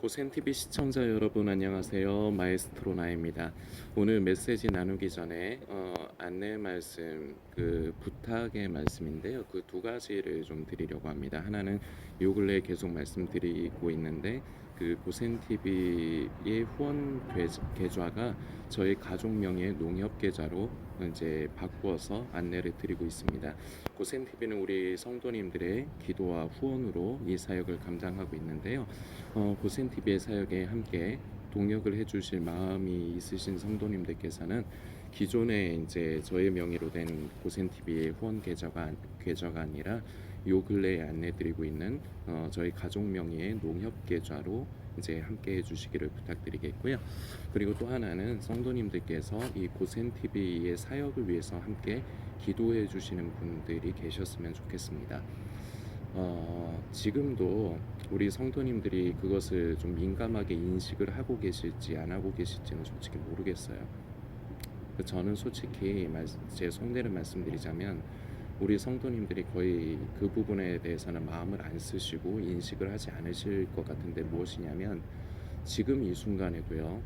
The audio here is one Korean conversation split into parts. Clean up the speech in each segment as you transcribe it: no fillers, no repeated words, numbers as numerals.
고센TV 시청자 여러분 안녕하세요. 마에스트로 나입니다. 오늘 메시지 나누기 전에 안내 말씀, 부탁의 말씀인데요. 그 두 가지를 좀 드리려고 합니다. 하나는 요 근래 계속 말씀드리고 있는데 그 고센TV의 후원 계좌가 저희 가족 명의의 농협 계좌로 이제 바꾸어서 안내를 드리고 있습니다. 고센TV는 우리 성도님들의 기도와 후원으로 이 사역을 감당하고 있는데요. 고센TV의 사역에 함께 동역을 해주실 마음이 있으신 성도님들께서는 기존에 이제 저의 명의로 된 고센TV의 후원 계좌가 아니라 요 근래에 안내드리고 있는 저희 가족 명의의 농협 계좌로 이제 함께 해주시기를 부탁드리겠고요. 그리고 또 하나는 성도님들께서 이 고센TV의 사역을 위해서 함께 기도해 주시는 분들이 계셨으면 좋겠습니다. 지금도 우리 성도님들이 그것을 좀 민감하게 인식을 하고 계실지 안 하고 계실지는 솔직히 모르겠어요. 저는 솔직히 제 속내를 말씀드리자면 우리 성도님들이 거의 그 부분에 대해서는 마음을 안 쓰시고 인식을 하지 않으실 것 같은데, 무엇이냐면 지금 이 순간에도요,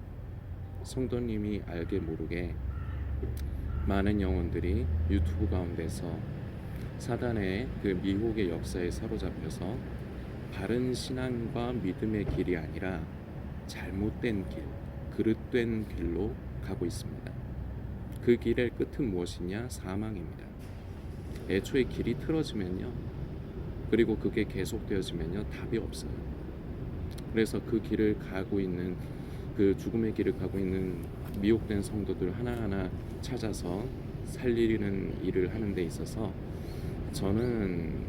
성도님이 알게 모르게 많은 영혼들이 유튜브 가운데서 사단의 그 미혹의 역사에 사로잡혀서 바른 신앙과 믿음의 길이 아니라 잘못된 길, 그릇된 길로 가고 있습니다. 그 길의 끝은 무엇이냐? 사망입니다. 애초에 길이 틀어지면요, 그리고 그게 계속되어지면요, 답이 없어요. 그래서 그 길을 가고 있는, 그 죽음의 길을 가고 있는 미혹된 성도들 하나하나 찾아서 살리는 일을 하는 데 있어서 저는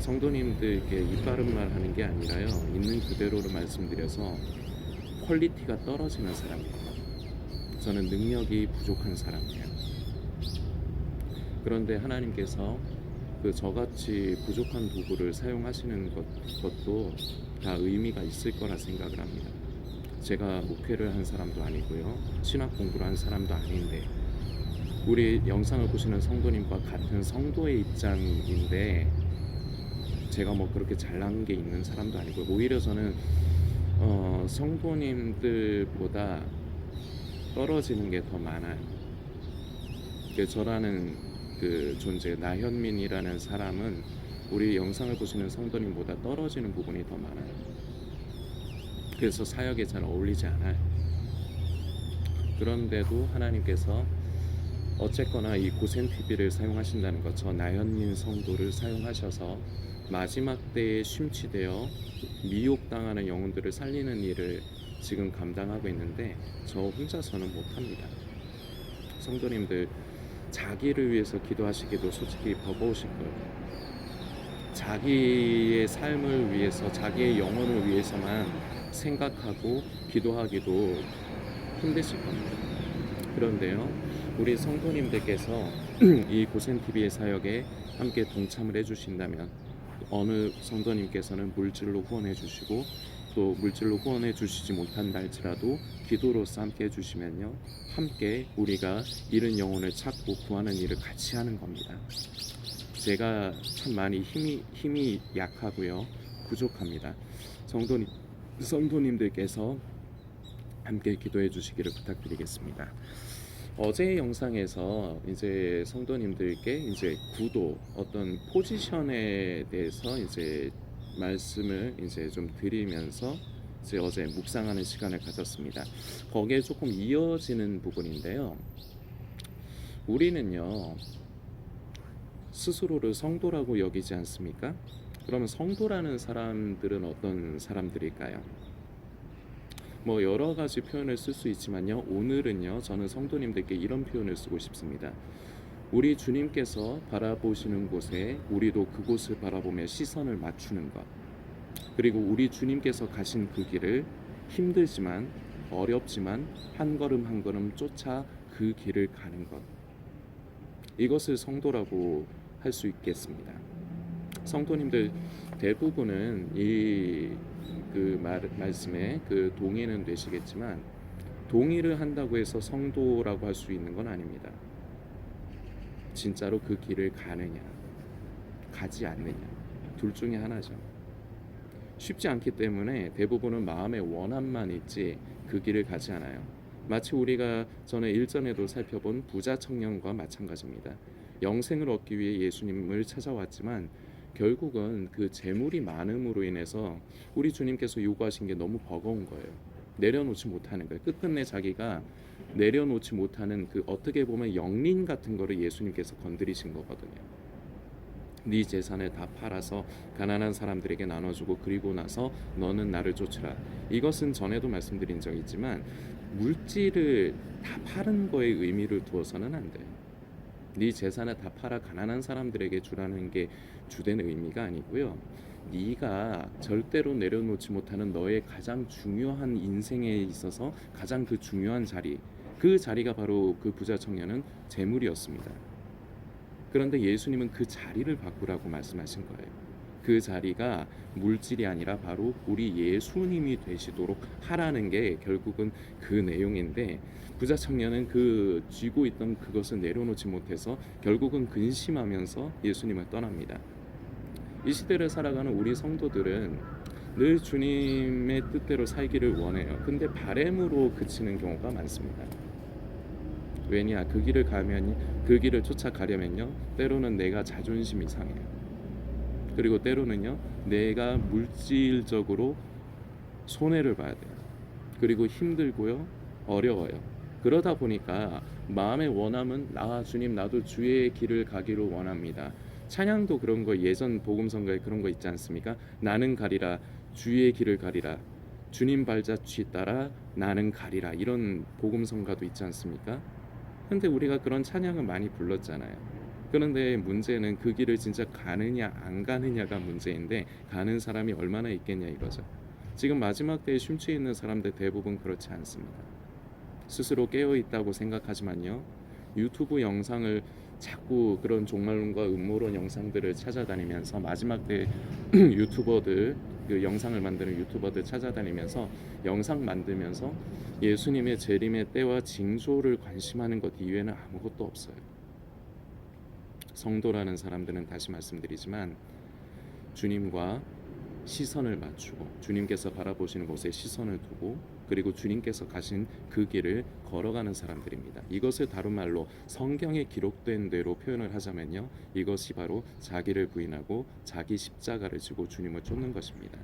성도님들께 입바른 말 하는 게 아니라요, 있는 그대로로 말씀드려서 퀄리티가 떨어지는 사람이에요. 저는 능력이 부족한 사람이에요. 그런데 하나님께서 그 저같이 부족한 도구를 사용하시는 것도 다 의미가 있을 거라 생각을 합니다. 제가 목회를 한 사람도 아니고요, 신학 공부를 한 사람도 아닌데, 우리 영상을 보시는 성도님과 같은 성도의 입장인데 제가 뭐 그렇게 잘난 게 있는 사람도 아니고, 오히려 저는 성도님들보다 떨어지는 게 더 많아요. 저라는 그 존재, 나현민이라는 사람은 우리 영상을 보시는 성도님보다 떨어지는 부분이 더 많아요. 그래서 사역에 잘 어울리지 않아요. 그런데도 하나님께서 어쨌거나 이 고센TV를 사용하신다는 것, 저 나현민 성도를 사용하셔서 마지막 때에 심취되어 미혹당하는 영혼들을 살리는 일을 지금 감당하고 있는데 저 혼자서는 못합니다. 성도님들 자기를 위해서 기도하시기도 솔직히 버거우실 거예요. 자기의 삶을 위해서, 자기의 영혼을 위해서만 생각하고 기도하기도 힘드실 겁니다. 그런데요, 우리 성도님들께서 이 고센TV의 사역에 함께 동참을 해주신다면, 어느 성도님께서는 물질로 후원해 주시고, 또 물질로 후원해 주시지 못한다 할지라도 기도로서 함께 해주시면요, 함께 우리가 잃은 영혼을 찾고 구하는 일을 같이 하는 겁니다. 제가 참 많이 힘이 약하고요, 부족합니다. 성도님들께서 함께 기도해 주시기를 부탁드리겠습니다. 어제 영상에서 이제 성도님들께 이제 구도, 어떤 포지션에 대해서 이제 말씀을 이제 좀 드리면서 이제 어제 묵상하는 시간을 가졌습니다. 거기에 조금 이어지는 부분인데요, 우리는요 스스로를 성도라고 여기지 않습니까? 그러면 성도라는 사람들은 어떤 사람들일까요? 뭐 여러 가지 표현을 쓸 수 있지만요, 오늘은요 저는 성도님들께 이런 표현을 쓰고 싶습니다. 우리 주님께서 바라보시는 곳에 우리도 그곳을 바라보며 시선을 맞추는 것, 그리고 우리 주님께서 가신 그 길을 힘들지만 어렵지만 한 걸음 한 걸음 쫓아 그 길을 가는 것, 이것을 성도라고 할 수 있겠습니다. 성도님들 대부분은 이 말씀에 동의는 되시겠지만, 동의를 한다고 해서 성도라고 할 수 있는 건 아닙니다. 진짜로 그 길을 가느냐 가지 않느냐, 둘 중에 하나죠. 쉽지 않기 때문에 대부분은 마음의 원함만 있지 그 길을 가지 않아요. 마치 우리가 전에 일전에도 살펴본 부자 청년과 마찬가지입니다. 영생을 얻기 위해 예수님을 찾아왔지만 결국은 그 재물이 많음으로 인해서 우리 주님께서 요구하신 게 너무 버거운 거예요. 내려놓지 못하는 거예요. 끝끝내 자기가 내려놓지 못하는 그 어떻게 보면 영린 같은 거를 예수님께서 건드리신 거거든요. 네 재산을 다 팔아서 가난한 사람들에게 나눠주고 그리고 나서 너는 나를 쫓으라. 이것은 전에도 말씀드린 적이 있지만 물질을 다 파는 거에 의미를 두어서는 안 돼요. 네 재산을 다 팔아 가난한 사람들에게 주라는 게 주된 의미가 아니고요. 네가 절대로 내려놓지 못하는 너의 가장 중요한 인생에 있어서 가장 그 중요한 자리, 그 자리가 바로 그 부자 청년은 재물이었습니다. 그런데 예수님은 그 자리를 바꾸라고 말씀하신 거예요. 그 자리가 물질이 아니라 바로 우리 예수님이 되시도록 하라는 게 결국은 그 내용인데, 부자 청년은 그 쥐고 있던 그것을 내려놓지 못해서 결국은 근심하면서 예수님을 떠납니다. 이 시대를 살아가는 우리 성도들은 늘 주님의 뜻대로 살기를 원해요. 근데 바램으로 그치는 경우가 많습니다. 왜냐? 그 길을 쫓아가려면요, 때로는 내가 자존심이 상해요. 그리고 때로는요, 내가 물질적으로 손해를 봐야 돼요. 그리고 힘들고요, 어려워요. 그러다 보니까 마음의 원함은 주님, 나도 주의 길을 가기를 원합니다. 찬양도 그런 거, 예전 복음성가에 그런 거 있지 않습니까? 나는 가리라, 주의 길을 가리라, 주님 발자취 따라 나는 가리라, 이런 복음성가도 있지 않습니까? 근데 우리가 그런 찬양을 많이 불렀잖아요. 그런데 문제는 그 길을 진짜 가느냐 안 가느냐가 문제인데, 가는 사람이 얼마나 있겠냐 이거죠. 지금 마지막 때에 심취해 있는 사람들 대부분 그렇지 않습니다. 스스로 깨어 있다고 생각하지만요, 유튜브 영상을 자꾸 그런 종말론과 음모론 영상들을 찾아다니면서, 마지막 때 유튜버들, 그 영상을 만드는 유튜버들 찾아다니면서 영상 만들면서 예수님의 재림의 때와 징조를 관심하는 것 이외에는 아무것도 없어요. 성도라는 사람들은, 다시 말씀드리지만, 주님과 시선을 맞추고 주님께서 바라보시는 곳에 시선을 두고, 그리고 주님께서 가신 그 길을 걸어가는 사람들입니다. 이것을 다른 말로 성경에 기록된 대로 표현을 하자면요, 이것이 바로 자기를 부인하고 자기 십자가를 지고 주님을 쫓는 것입니다.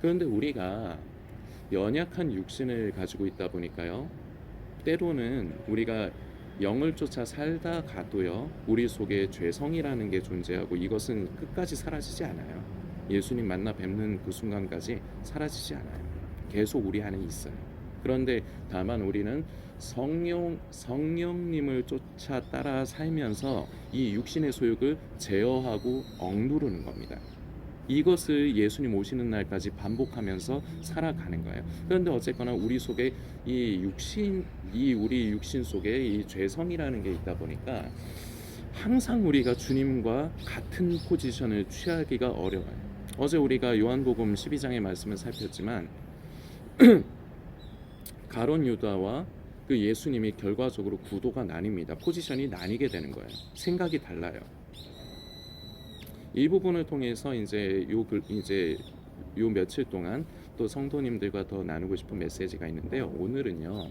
그런데 우리가 연약한 육신을 가지고 있다 보니까요, 때로는 우리가 영을 쫓아 살다 가도요, 우리 속에 죄성이라는 게 존재하고 이것은 끝까지 사라지지 않아요. 예수님 만나 뵙는 그 순간까지 사라지지 않아요. 계속 우리 안에 있어요. 그런데 다만 우리는 성령님을 쫓아 따라 살면서 이 육신의 소욕을 제어하고 억누르는 겁니다. 이것을 예수님 오시는 날까지 반복하면서 살아가는 거예요. 그런데 어쨌거나 우리 속에 우리 육신 속에 이 죄성이라는 게 있다 보니까 항상 우리가 주님과 같은 포지션을 취하기가 어려워요. 어제 우리가 요한복음 12장의 말씀을 살폈지만 가론 유다와 그 예수님이 결과적으로 구도가 나뉩니다. 포지션이 나뉘게 되는 거예요. 생각이 달라요. 이 부분을 통해서 이제 요 며칠 동안 또 성도님들과 더 나누고 싶은 메시지가 있는데요. 오늘은요,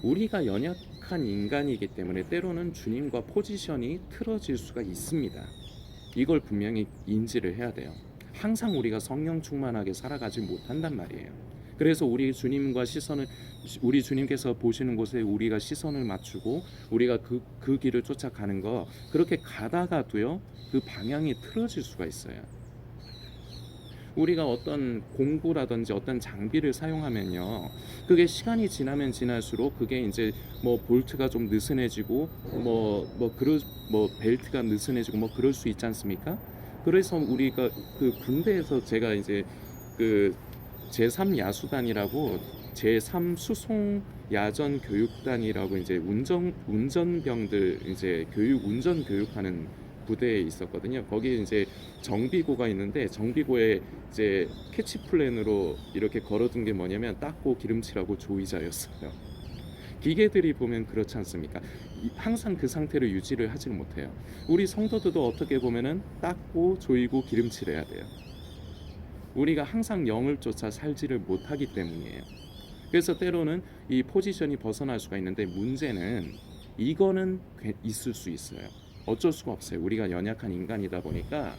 우리가 연약한 인간이기 때문에 때로는 주님과 포지션이 틀어질 수가 있습니다. 이걸 분명히 인지를 해야 돼요. 항상 우리가 성령 충만하게 살아가지 못한단 말이에요. 그래서 우리 주님께서 보시는 곳에 우리가 시선을 맞추고 우리가 그 길을 쫓아가는 거, 그렇게 가다가도요, 그 방향이 틀어질 수가 있어요. 우리가 어떤 공구라든지 어떤 장비를 사용하면요, 그게 시간이 지나면 지날수록 그게 이제 뭐 볼트가 좀 느슨해지고 벨트가 느슨해지고 그럴 수 있지 않습니까? 그래서 우리가 그 군대에서 제가 이제 그 제3야수단이라고, 제3수송 야전 교육단이라고 이제 운전병들 이제 운전 교육하는 부대에 있었거든요. 거기 이제 정비고가 있는데, 정비고에 이제 캐치플랜으로 이렇게 걸어둔 게 뭐냐면 닦고 기름칠하고 조이자였어요. 기계들이 보면 그렇지 않습니까? 항상 그 상태를 유지를 하지 못해요. 우리 성도들도 어떻게 보면은 닦고 조이고 기름칠해야 돼요. 우리가 항상 영을 쫓아 살지를 못하기 때문이에요. 그래서 때로는 이 포지션이 벗어날 수가 있는데, 문제는 이거는 있을 수 있어요. 어쩔 수가 없어요. 우리가 연약한 인간이다 보니까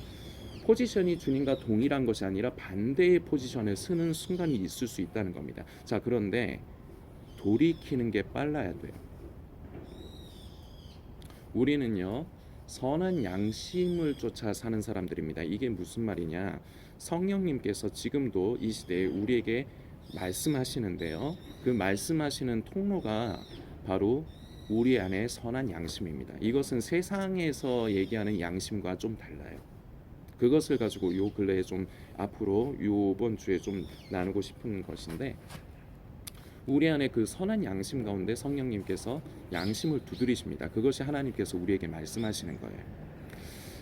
포지션이 주님과 동일한 것이 아니라 반대의 포지션에 서는 순간이 있을 수 있다는 겁니다. 자, 그런데 돌이키는 게 빨라야 돼요. 우리는요, 선한 양심을 쫓아 사는 사람들입니다. 이게 무슨 말이냐? 성령님께서 지금도 이 시대에 우리에게 말씀하시는데요, 그 말씀하시는 통로가 바로 우리 안에 선한 양심입니다. 이것은 세상에서 얘기하는 양심과 좀 달라요. 그것을 가지고 요 근래에 좀 앞으로 요번 주에 좀 나누고 싶은 것인데, 우리 안에 그 선한 양심 가운데 성령님께서 양심을 두드리십니다. 그것이 하나님께서 우리에게 말씀하시는 거예요.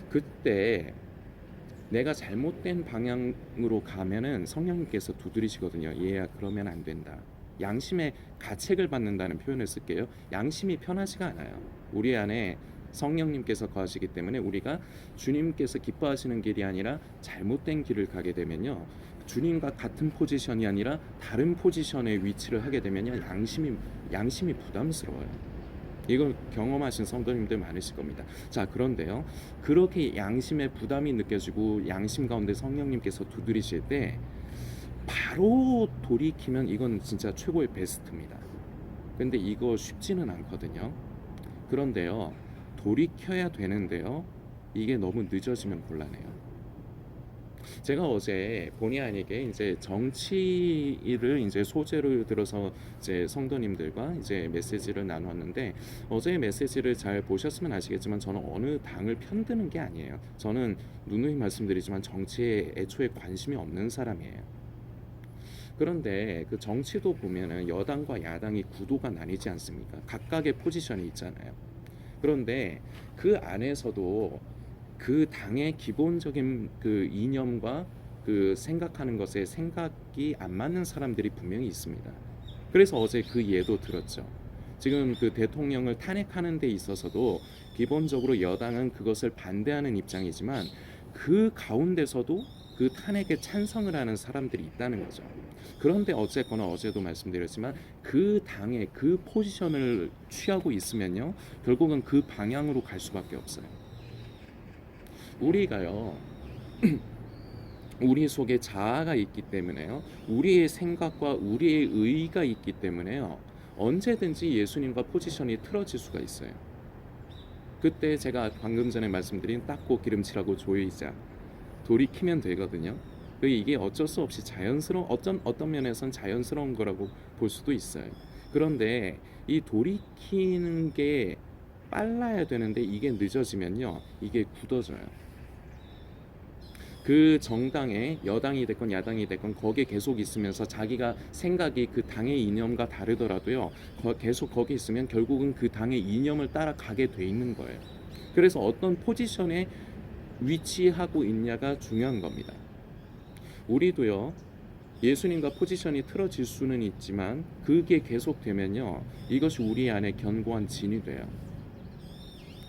그때 내가 잘못된 방향으로 가면은 성령님께서 두드리시거든요. 얘야, 그러면 안 된다. 양심의 가책을 받는다는 표현을 쓸게요. 양심이 편하지가 않아요. 우리 안에 성령님께서 거하시기 때문에 우리가 주님께서 기뻐하시는 길이 아니라 잘못된 길을 가게 되면요, 주님과 같은 포지션이 아니라 다른 포지션에 위치를 하게 되면요, 양심이 부담스러워요. 이걸 경험하신 성도님들 많으실 겁니다. 자, 그런데요, 그렇게 양심의 부담이 느껴지고 양심 가운데 성령님께서 두드리실 때 바로 돌이키면 이건 진짜 최고의 베스트입니다. 근데 이거 쉽지는 않거든요. 그런데요, 돌이켜야 되는데요, 이게 너무 늦어지면 곤란해요. 제가 어제 본의 아니게 이제 정치를 이제 소재로 들어서 이제 성도님들과 이제 메시지를 나눴는데, 어제 메시지를 잘 보셨으면 아시겠지만 저는 어느 당을 편드는 게 아니에요. 저는 누누이 말씀드리지만 정치에 애초에 관심이 없는 사람이에요. 그런데 그 정치도 보면은 여당과 야당이 구도가 나뉘지 않습니까? 각각의 포지션이 있잖아요. 그런데 그 안에서도 그 당의 기본적인 그 이념과 그 생각하는 것에 생각이 안 맞는 사람들이 분명히 있습니다. 그래서 어제 그 예도 들었죠. 지금 그 대통령을 탄핵하는 데 있어서도 기본적으로 여당은 그것을 반대하는 입장이지만 그 가운데서도 그 탄핵에 찬성을 하는 사람들이 있다는 거죠. 그런데 어쨌거나 어제도 말씀드렸지만 그 당의 그 포지션을 취하고 있으면요, 결국은 그 방향으로 갈 수밖에 없어요. 우리가요, 우리 속에 자아가 있기 때문에요, 우리의 생각과 우리의 의의가 있기 때문에요, 언제든지 예수님과 포지션이 틀어질 수가 있어요. 그때 제가 방금 전에 말씀드린 닦고 기름칠하고 조이자, 돌이키면 되거든요. 이게 어쩔 수 없이 어떤 면에선 자연스러운 거라고 볼 수도 있어요. 그런데 이 돌이키는 게 빨라야 되는데 이게 늦어지면요, 이게 굳어져요. 그 정당에 여당이 됐건 야당이 됐건 거기에 계속 있으면서 자기가 생각이 그 당의 이념과 다르더라도요, 계속 거기 있으면 결국은 그 당의 이념을 따라가게 돼 있는 거예요. 그래서 어떤 포지션에 위치하고 있냐가 중요한 겁니다. 우리도요, 예수님과 포지션이 틀어질 수는 있지만 그게 계속되면요, 이것이 우리 안에 견고한 진이 돼요.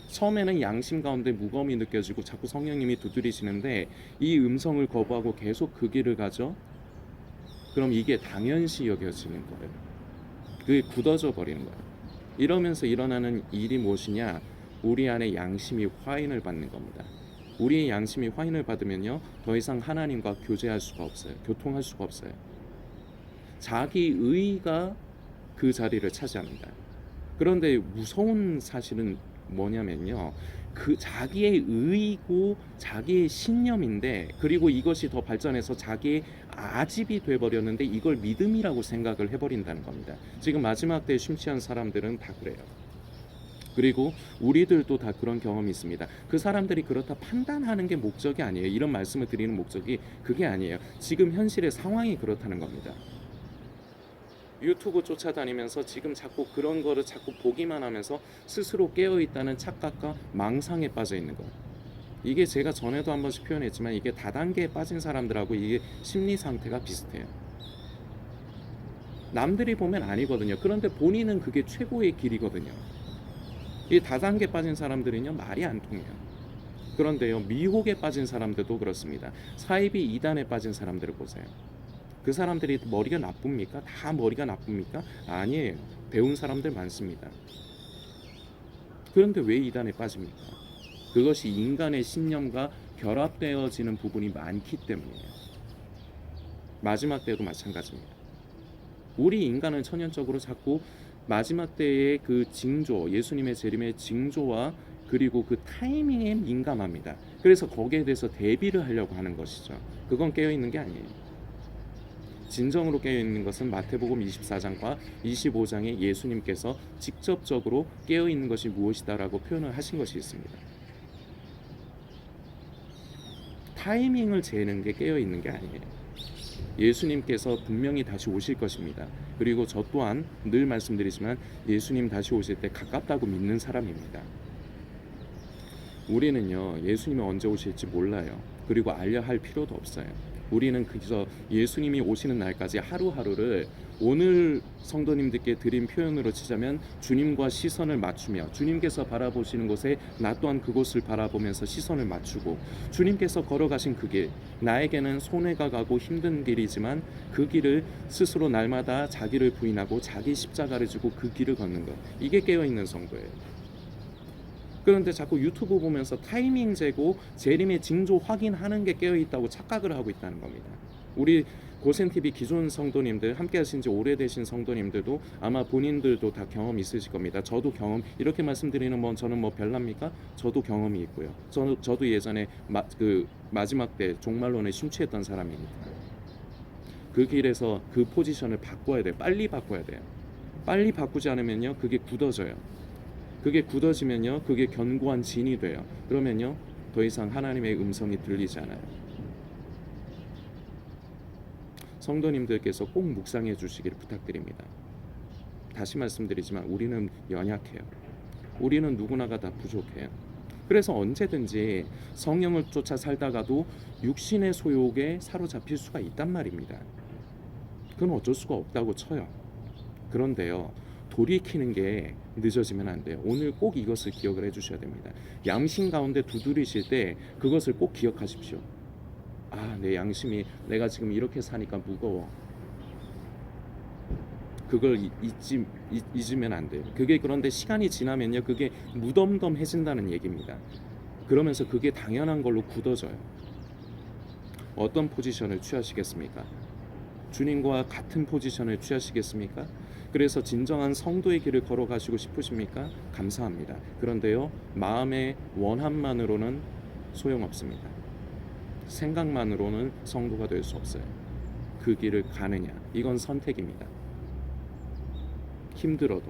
처음에는 양심 가운데 무거움이 느껴지고 자꾸 성령님이 두드리시는데 이 음성을 거부하고 계속 그 길을 가죠. 그럼 이게 당연시 여겨지는 거예요. 그게 굳어져 버리는 거예요. 이러면서 일어나는 일이 무엇이냐? 우리 안에 양심이 화인을 받는 겁니다. 우리의 양심이 화인을 받으면요, 더 이상 하나님과 교제할 수가 없어요. 교통할 수가 없어요. 자기 의가 그 자리를 차지합니다. 그런데 무서운 사실은 뭐냐면요, 그 자기의 의이고 자기의 신념인데, 그리고 이것이 더 발전해서 자기의 아집이 돼버렸는데 이걸 믿음이라고 생각을 해버린다는 겁니다. 지금 마지막 때에 심취한 사람들은 다 그래요. 그리고 우리들도 다 그런 경험이 있습니다. 그 사람들이 그렇다 판단하는 게 목적이 아니에요. 이런 말씀을 드리는 목적이 그게 아니에요. 지금 현실의 상황이 그렇다는 겁니다. 유튜브 쫓아다니면서 지금 자꾸 그런 거를 자꾸 보기만 하면서 스스로 깨어있다는 착각과 망상에 빠져 있는 거예요. 이게 제가 전에도 한 번씩 표현했지만 이게 다단계에 빠진 사람들하고 이게 심리 상태가 비슷해요. 남들이 보면 아니거든요. 그런데 본인은 그게 최고의 길이거든요. 이 다단계 빠진 사람들은요, 말이 안 통해요. 그런데요, 미혹에 빠진 사람들도 그렇습니다. 사이비 이단에 빠진 사람들을 보세요. 그 사람들이 머리가 나쁩니까? 다 머리가 나쁩니까? 아니에요. 배운 사람들 많습니다. 그런데 왜 이단에 빠집니까? 그것이 인간의 신념과 결합되어지는 부분이 많기 때문이에요. 마지막 때도 마찬가지입니다. 우리 인간은 천연적으로 자꾸 마지막 때의 그 징조, 예수님의 재림의 징조와 그리고 그 타이밍에 민감합니다. 그래서 거기에 대해서 대비를 하려고 하는 것이죠. 그건 깨어있는 게 아니에요. 진정으로 깨어있는 것은 마태복음 24장과 25장에 예수님께서 직접적으로 깨어있는 것이 무엇이다라고 표현을 하신 것이 있습니다. 타이밍을 재는 게 깨어있는 게 아니에요. 예수님께서 분명히 다시 오실 것입니다. 그리고 저 또한 늘 말씀드리지만 예수님 다시 오실 때 가깝다고 믿는 사람입니다. 우리는요, 예수님이 언제 오실지 몰라요. 그리고 알려 할 필요도 없어요. 우리는 그저 예수님이 오시는 날까지 하루하루를 오늘 성도님들께 드린 표현으로 치자면 주님과 시선을 맞추며 주님께서 바라보시는 곳에 나 또한 그곳을 바라보면서 시선을 맞추고 주님께서 걸어가신 그 길, 나에게는 손해가 가고 힘든 길이지만 그 길을 스스로 날마다 자기를 부인하고 자기 십자가를 지고 그 길을 걷는 것, 이게 깨어있는 성도예요. 그런데 자꾸 유튜브 보면서 타이밍 재고 재림의 징조 확인하는 게 깨어있다고 착각을 하고 있다는 겁니다. 우리 고센TV 기존 성도님들, 함께 하신 지 오래되신 성도님들도 아마 본인들도 다 경험 있으실 겁니다. 저도 경험, 이렇게 말씀드리는 저는 뭐 별납니까? 저도 경험이 있고요. 저도 예전에 마지막 때 종말론에 심취했던 사람입니다. 그 길에서 그 포지션을 바꿔야 돼요. 빨리 바꿔야 돼요. 빨리 바꾸지 않으면요, 그게 굳어져요. 그게 굳어지면요, 그게 견고한 진이 돼요. 그러면요, 더 이상 하나님의 음성이 들리지 않아요. 성도님들께서 꼭 묵상해 주시기를 부탁드립니다. 다시 말씀드리지만 우리는 연약해요. 우리는 누구나가 다 부족해요. 그래서 언제든지 성령을 쫓아 살다가도 육신의 소욕에 사로잡힐 수가 있단 말입니다. 그건 어쩔 수가 없다고 쳐요. 그런데요, 돌이키는 게 늦어지면 안 돼요. 오늘 꼭 이것을 기억을 해주셔야 됩니다. 양심 가운데 두드리실 때 그것을 꼭 기억하십시오. 아, 내 양심이 내가 지금 이렇게 사니까 무거워. 그걸 잊으면 안 돼요. 그게 그런데 시간이 지나면요, 그게 무덤덤해진다는 얘기입니다. 그러면서 그게 당연한 걸로 굳어져요. 어떤 포지션을 취하시겠습니까? 주님과 같은 포지션을 취하시겠습니까? 그래서 진정한 성도의 길을 걸어가시고 싶으십니까? 감사합니다. 그런데요, 마음의 원함만으로는 소용없습니다. 생각만으로는 성도가 될 수 없어요. 그 길을 가느냐, 이건 선택입니다. 힘들어도,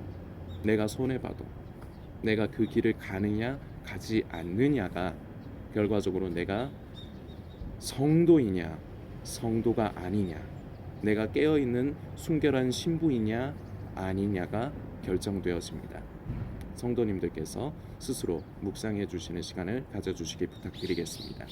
내가 손해봐도, 내가 그 길을 가느냐 가지 않느냐가 결과적으로 내가 성도이냐 성도가 아니냐, 내가 깨어있는 순결한 신부이냐 아니냐가 결정되어집니다. 성도님들께서 스스로 묵상해 주시는 시간을 가져주시기 부탁드리겠습니다.